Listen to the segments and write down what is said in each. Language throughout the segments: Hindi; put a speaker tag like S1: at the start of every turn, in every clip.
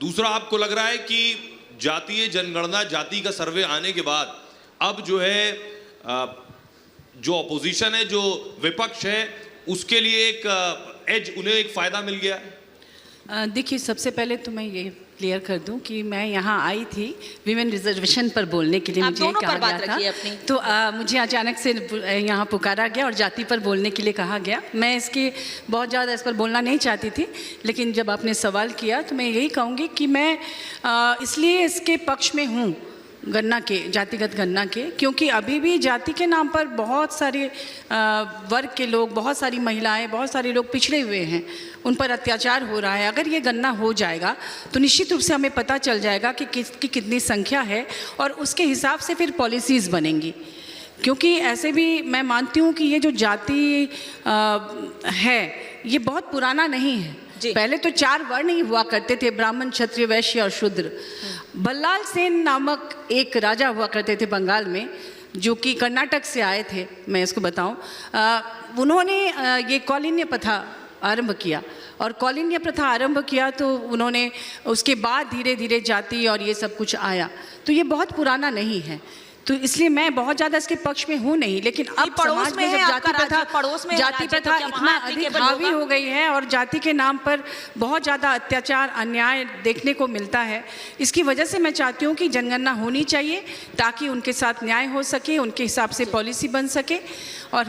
S1: दूसरा, आपको लग रहा है कि जातीय जनगणना, जाति का सर्वे आने के बाद अब जो है जो अपोजिशन है, जो विपक्ष है, उसके लिए एक एज, उन्हें एक फायदा मिल गया है?
S2: देखिए, सबसे पहले तो मैं ये क्लियर कर दूं कि मैं यहाँ आई थी विमेन रिजर्वेशन पर बोलने के लिए। मुझे कहा गया था, तो मुझे अचानक से यहाँ पुकारा गया और जाति पर बोलने के लिए कहा गया। मैं इसके बहुत ज़्यादा इस पर बोलना नहीं चाहती थी, लेकिन जब आपने सवाल किया तो मैं यही कहूँगी कि मैं इसलिए इसके पक्ष में हूँ, गणना के, जातिगत गणना के, क्योंकि अभी भी जाति के नाम पर बहुत सारे वर्ग के लोग, बहुत सारी महिलाएं, बहुत सारे लोग पिछड़े हुए हैं, उन पर अत्याचार हो रहा है। अगर ये गणना हो जाएगा तो निश्चित रूप से हमें पता चल जाएगा कि किसकी कितनी संख्या है और उसके हिसाब से फिर पॉलिसीज़ बनेंगी। क्योंकि ऐसे भी मैं मानती हूँ कि ये जो जाति है ये बहुत पुराना नहीं है। पहले तो 4 वर्ण ही हुआ करते थे, ब्राह्मण, क्षत्रिय, वैश्य और शूद्र। बल्लाल सेन नामक एक राजा हुआ करते थे बंगाल में, जो कि कर्नाटक से आए थे। मैं इसको बताऊं, उन्होंने ये कौलीन्य प्रथा आरंभ किया, और कौलीन्य प्रथा आरंभ किया तो उन्होंने उसके बाद धीरे धीरे जाति और ये सब कुछ आया। तो ये बहुत पुराना नहीं है, तो इसलिए मैं बहुत ज़्यादा इसके पक्ष में हूँ नहीं। लेकिन अब समाज में जब जाति प्रथा इतना अधिक हावी हो गई है और जाति के नाम पर बहुत ज़्यादा अत्याचार, अन्याय देखने को मिलता है, इसकी वजह से मैं चाहती हूँ कि जनगणना होनी चाहिए ताकि उनके साथ न्याय हो सके, उनके हिसाब से पॉलिसी बन सके। और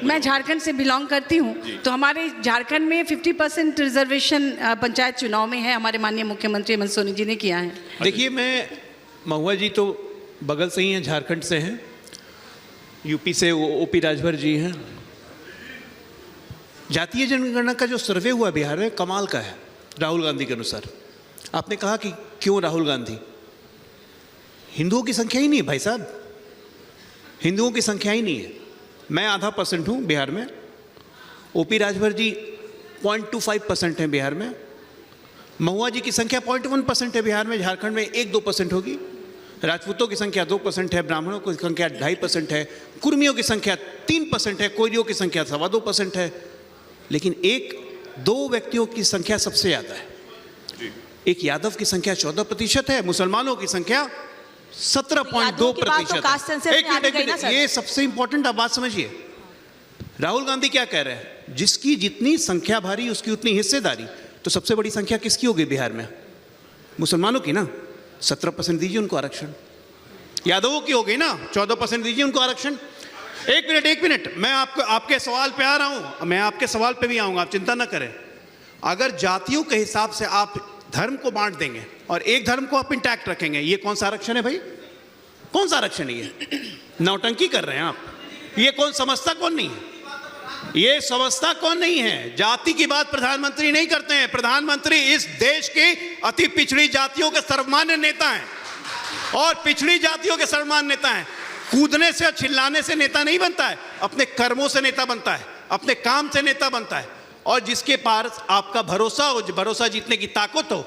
S2: मैं झारखंड से बिलोंग करती हूँ, तो हमारे झारखंड में 50% रिजर्वेशन पंचायत चुनाव में है, हमारे माननीय मुख्यमंत्री हेमंत सोरेन जी ने किया है।
S3: देखिए, मैं महुआ जी तो बगल से ही हैं, झारखंड से हैं, यूपी से ओपी राजभर जी हैं। जातीय जनगणना का जो सर्वे हुआ बिहार में कमाल का है, राहुल गांधी के अनुसार। आपने कहा कि क्यों राहुल गांधी? हिंदुओं की संख्या ही नहीं है भाई साहब, हिंदुओं की संख्या ही नहीं है। मैं 0.5% हूँ बिहार में, ओपी राजभर जी 0.25% हैं बिहार में, महुआ जी की संख्या 0.1% है बिहार में, झारखंड में 1-2% होगी। राजपूतों की संख्या 2% है, ब्राह्मणों की संख्या 2.5% है, कुर्मियों की संख्या 3% है, कोयरियों की संख्या 2.25% है। लेकिन 1-2 व्यक्तियों की संख्या सबसे ज़्यादा है। एक यादव की संख्या 14% है, मुसलमानों की संख्या 17.2%। ये सबसे इंपॉर्टेंट आप बात समझिए। राहुल गांधी क्या कह रहे हैं? जिसकी जितनी संख्या भारी उसकी उतनी हिस्सेदारी। तो सबसे बड़ी संख्या किसकी होगी बिहार में? मुसलमानों की ना, 17% दीजिए उनको आरक्षण। यादवों की हो गई ना, 14% दीजिए उनको आरक्षण। एक मिनट, मैं आपके सवाल पे आ रहा हूं, मैं आपके सवाल पे भी आऊंगा, आप चिंता ना करें। अगर जातियों के हिसाब से आप धर्म को बांट देंगे और एक धर्म को आप इंटैक्ट रखेंगे, ये कौन सा आरक्षण है भाई? कौन सा आरक्षण है ये? नौटंकी कर रहे हैं आप। ये कौन समझता, कौन नहीं है? ये समझता कौन नहीं है? जाति की बात प्रधानमंत्री नहीं करते हैं। प्रधानमंत्री इस देश की अति पिछड़ी जातियों के सर्वमान्य नेता हैं, और पिछड़ी जातियों के सर्वमान्य नेता हैं। कूदने से, चिल्लाने से नेता नहीं बनता है, अपने कर्मों से नेता बनता है, अपने काम से नेता बनता है। और जिसके पास आपका भरोसा हो, भरोसा जीतने की ताकत हो,